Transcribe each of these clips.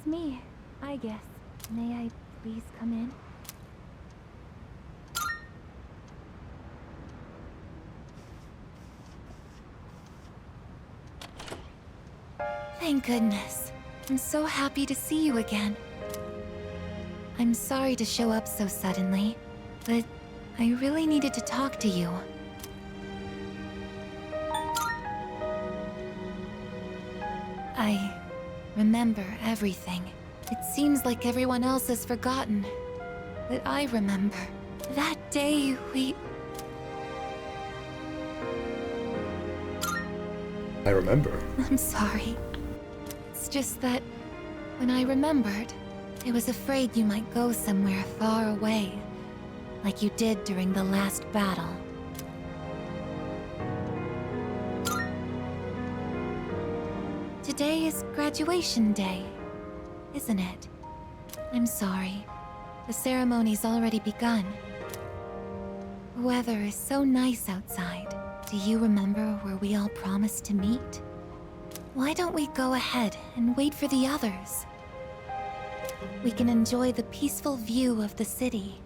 me, I guess. May I please come in? Thank goodness. I'm so happy to see you again. I'm sorry to show up so suddenly, but I really needed to talk to you. I remember everything. It seems like everyone else has forgotten, but I remember. That day I remember. I'm sorry. It's just that when I remembered, I was afraid you might go somewhere far away, like you did during the last battle. Today is graduation day, isn't it? I'm sorry. The ceremony's already begun. The weather is so nice outside. Do you remember where we all promised to meet? Why don't we go ahead and wait for the others? We can enjoy the peaceful view of the city.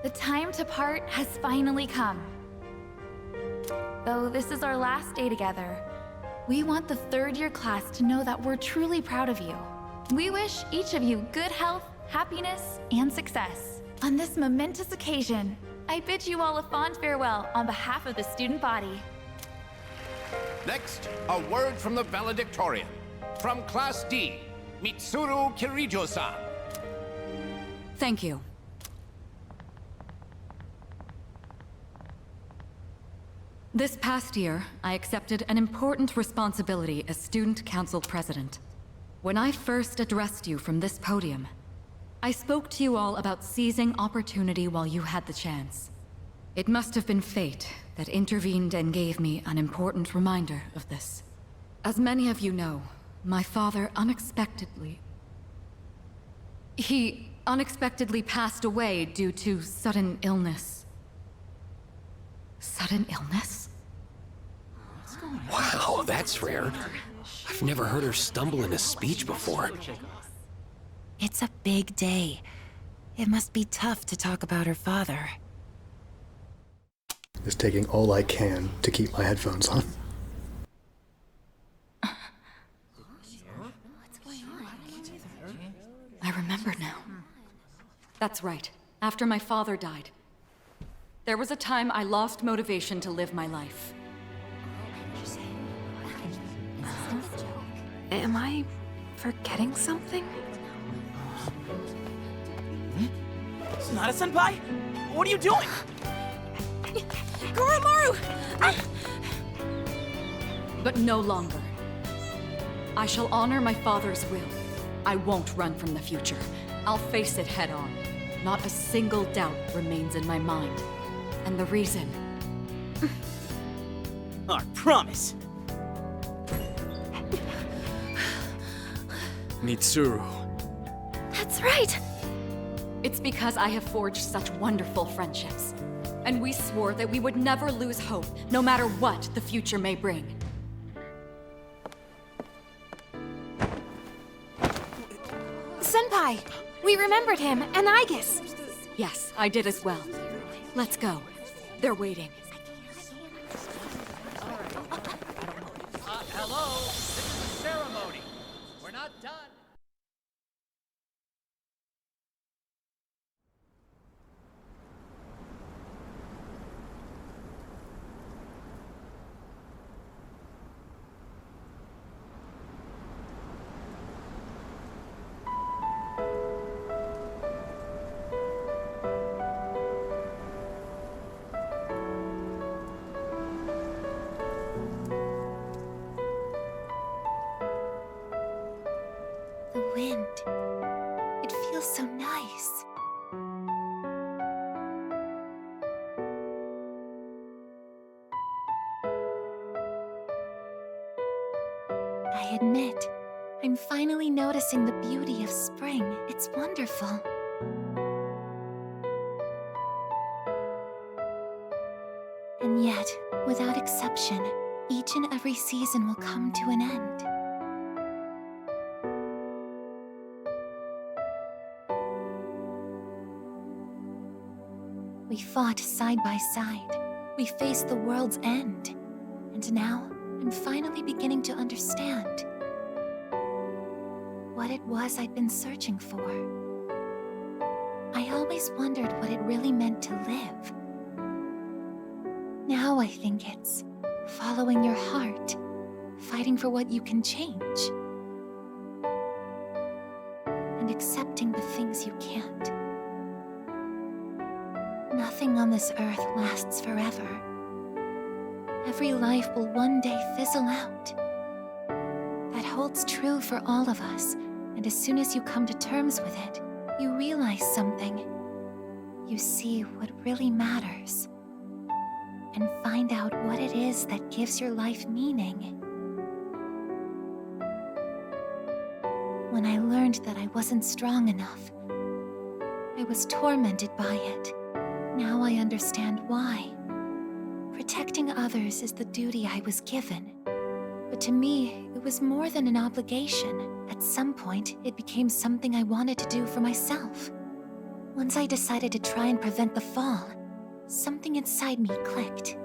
The time to part has finally come. Though this is our last day together, we want the third-year class to know that we're truly proud of you. We wish each of you good health, happiness, and success. On this momentous occasion, I bid you all a fond farewell on behalf of the student body. Next, a word from the valedictorian. From Class D, Mitsuru Kirijo-san. Thank you. This past year, I accepted an important responsibility as Student Council President. When I first addressed you from this podium, I spoke to you all about seizing opportunity while you had the chance. It must have been fate that intervened and gave me an important reminder of this. As many of you know, my father He unexpectedly passed away due to sudden illness. Sudden illness? Wow, that's rare. I've never heard her stumble in a speech before. It's a big day. It must be tough to talk about her father. Just taking all I can to keep my headphones on. I remember now. That's right. After my father died, there was a time I lost motivation to live my life. Am I forgetting something? Sonata-senpai? What are you doing? Goromaru! But no longer. I shall honor my father's will. I won't run from the future. I'll face it head on. Not a single doubt remains in my mind. And the reason... Our promise. Mitsuru. That's right! It's because I have forged such wonderful friendships. And we swore that we would never lose hope, no matter what the future may bring. Senpai! We remembered him, and Aigis! Yes, I did as well. Let's go. They're waiting. Hello, this is a ceremony. We're not done. The wind. It feels so nice. I admit, I'm finally noticing the beauty of spring. It's wonderful. exception, each and every season will come to an end. We fought side by side. We faced the world's end. And now, I'm finally beginning to understand what it was I'd been searching for. I always wondered what it really meant to live. Now I think it's following your heart, fighting for what you can change, and accepting the things you can't. Nothing on this earth lasts forever. Every life will one day fizzle out. That holds true for all of us, and as soon as you come to terms with it, you realize something. You see what really matters, and find out what it is that gives your life meaning. When I learned that I wasn't strong enough, I was tormented by it. Now I understand why. Protecting others is the duty I was given. But to me, it was more than an obligation. At some point, it became something I wanted to do for myself. Once I decided to try and prevent the fall, something inside me clicked.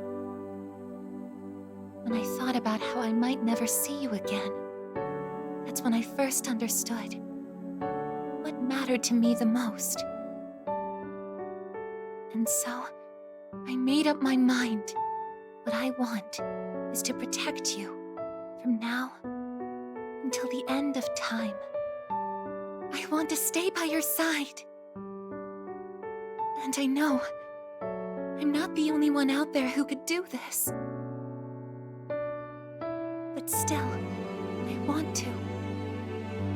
When I thought about how I might never see you again, that's when I first understood what mattered to me the most. And so, I made up my mind. What I want is to protect you from now until the end of time. I want to stay by your side. And I know I'm not the only one out there who could do this. But still, I want to.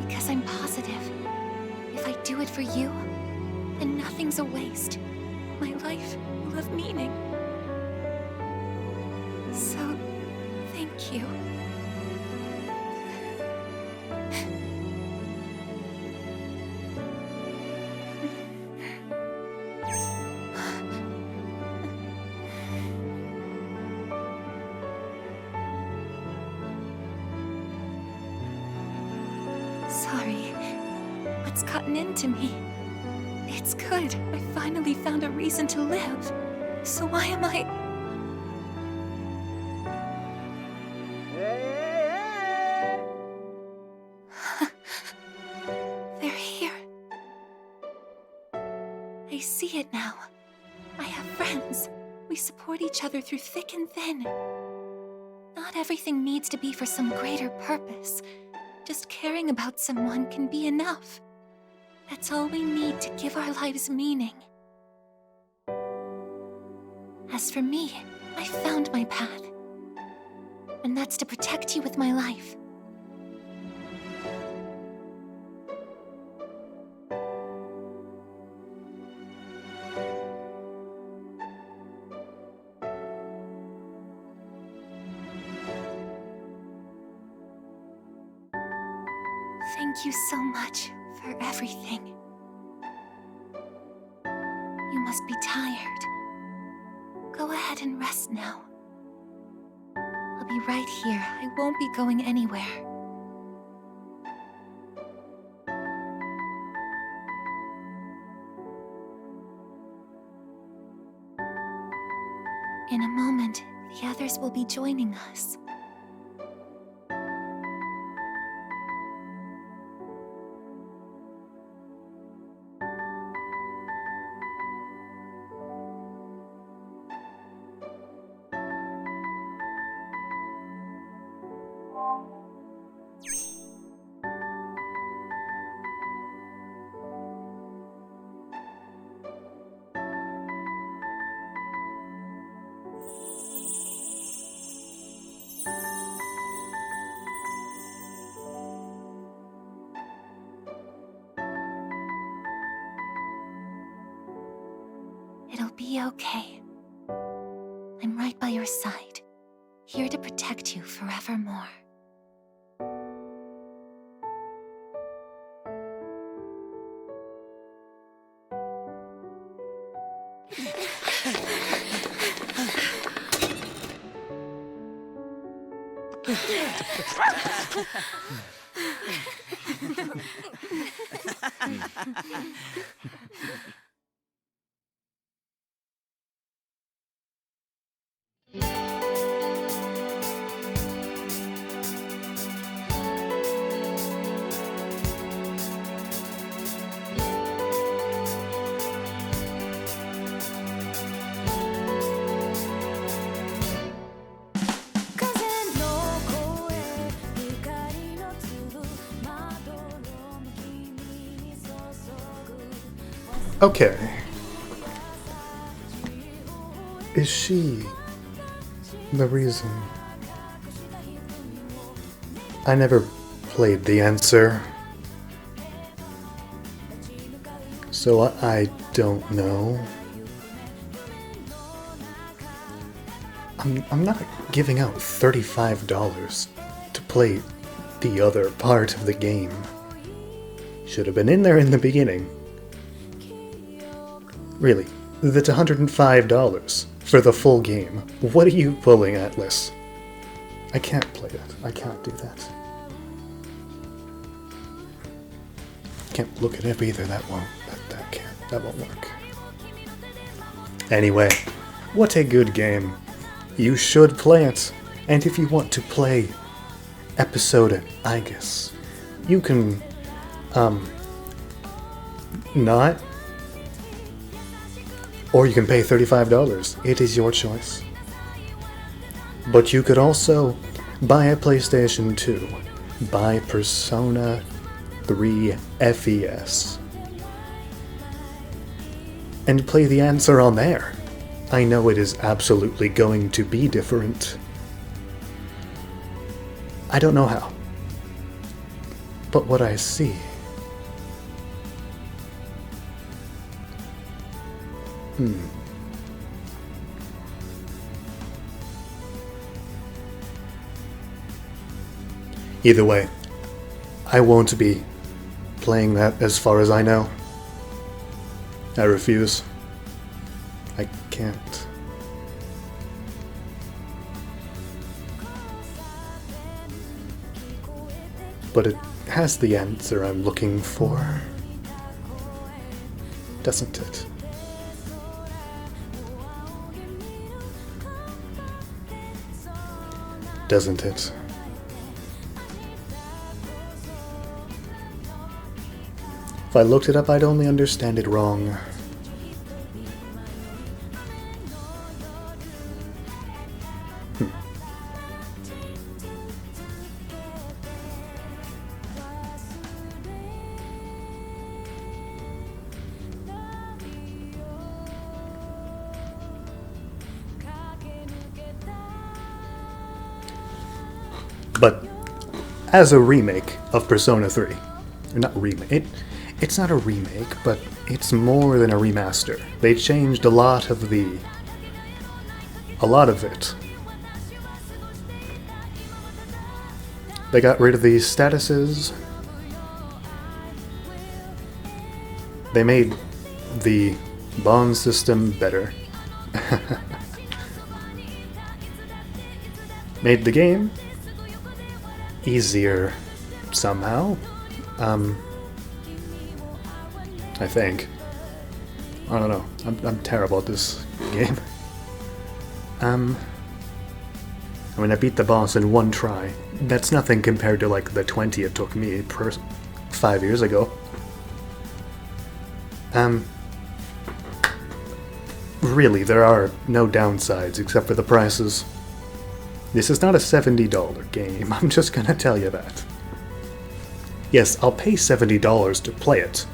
Because I'm positive, if I do it for you, then nothing's a waste. My life will have meaning. So, thank you. Sorry. What's gotten into me? It's good. I finally found a reason to live. So why am I... They're here. I see it now. I have friends. We support each other through thick and thin. Not everything needs to be for some greater purpose. Just caring about someone can be enough. That's all we need to give our lives meaning. As for me, I found my path. And that's to protect you with my life. Thank you so much for everything. You must be tired. Go ahead and rest now. I'll be right here. I won't be going anywhere. In a moment, the others will be joining us. It'll be okay. I'm right by your side, here to protect you forevermore. Okay. Is she the reason? I never played The Answer, so I don't know. I'm not giving out $35 to play the other part of the game. Should have been in there in the beginning. Really, that's $105 for the full game. What are you pulling, Atlas? I can't play it. I can't do that. Can't look it up either. That won't work. Anyway, what a good game. You should play it. And if you want to play episode Aegis, you can, not. Or you can pay $35. It is your choice. But you could also buy a PlayStation 2, buy Persona 3 FES, and play The Answer on there. I know it is absolutely going to be different. I don't know how. But what I see... Either way, I won't be playing that as far as I know. I refuse. I can't. But it has the answer I'm looking for, doesn't it? Doesn't it? If I looked it up, I'd only understand it wrong. But as a remake of Persona 3, or not remake, it's not a remake, but it's more than a remaster. They changed a lot of it. They got rid of the statuses. They made the bond system better. Made the game easier somehow. I think. I don't know. I'm terrible at this game. I mean, I beat the boss in one try. That's nothing compared to like the 20 it took me 5 years ago. Really, there are no downsides except for the prices. This is not a $70 game, I'm just gonna tell you that. Yes, I'll pay $70 to play it,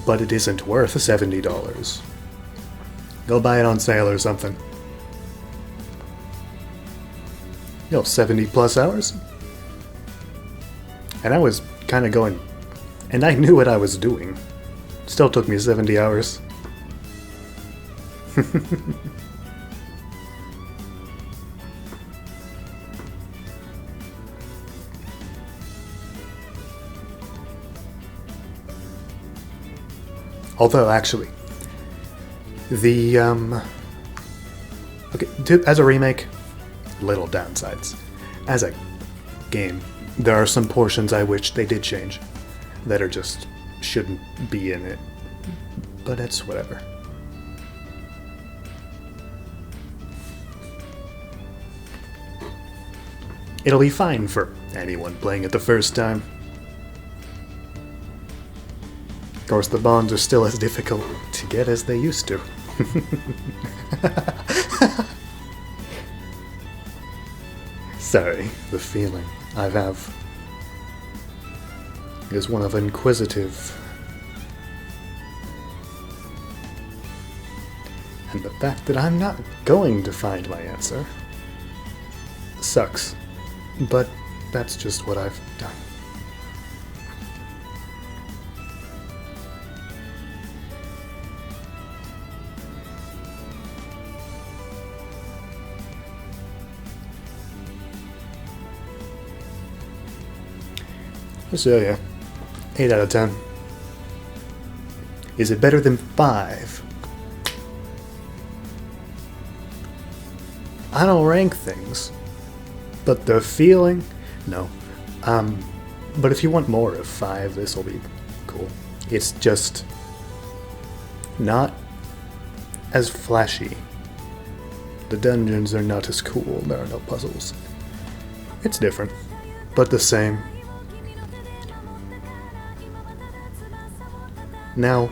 but it isn't worth $70. Go buy it on sale or something. 70 plus hours? And I was kinda going... And I knew what I was doing. Still took me 70 hours. Although, actually, the, okay, as a remake, little downsides. As a game. There are some portions I wish they did change that are just shouldn't be in it. But it's whatever. It'll be fine for anyone playing it the first time. Of course, the bonds are still as difficult to get as they used to. Sorry, the feeling I have is one of inquisitive. And the fact that I'm not going to find my answer sucks. But that's just what I've done. So yeah, 8 out of 10. Is it better than 5? I don't rank things, but the feeling, no. But if you want more of 5, this will be cool. It's just not as flashy. The dungeons are not as cool. There are no puzzles. It's different, but the same. Now,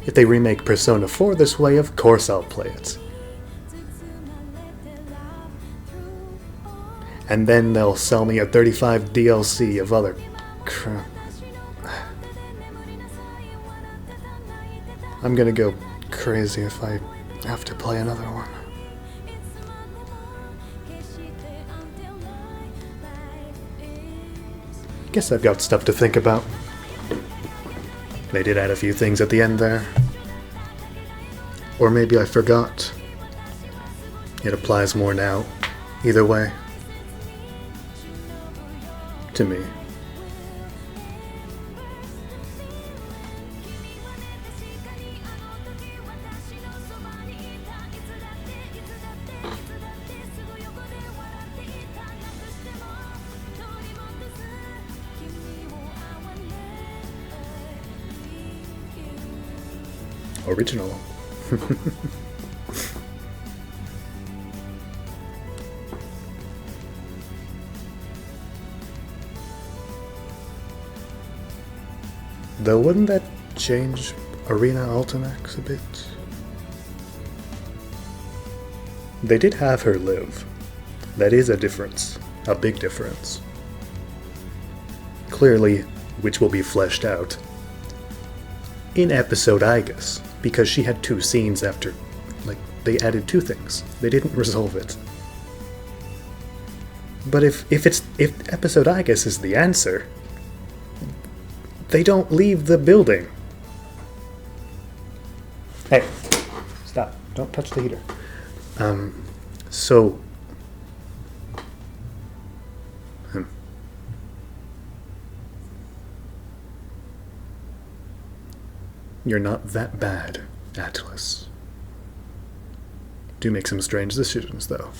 if they remake Persona 4 this way, of course I'll play it. And then they'll sell me a 35 DLC of other crap. I'm gonna go crazy if I have to play another one. Guess I've got stuff to think about. They did add a few things at the end there. Or maybe I forgot. It applies more now. Either way. To me. Original. Though wouldn't that change Arena Ultimax a bit? They did have her live. That is a difference. A big difference. Clearly, which will be fleshed out in episode Igus, because she had 2 scenes after, like, they added 2 things. They didn't resolve it. But if episode Igus is the answer, they don't leave the building. Hey, stop. Don't touch the heater. So... You're not that bad, Atlas. Do make some strange decisions, though.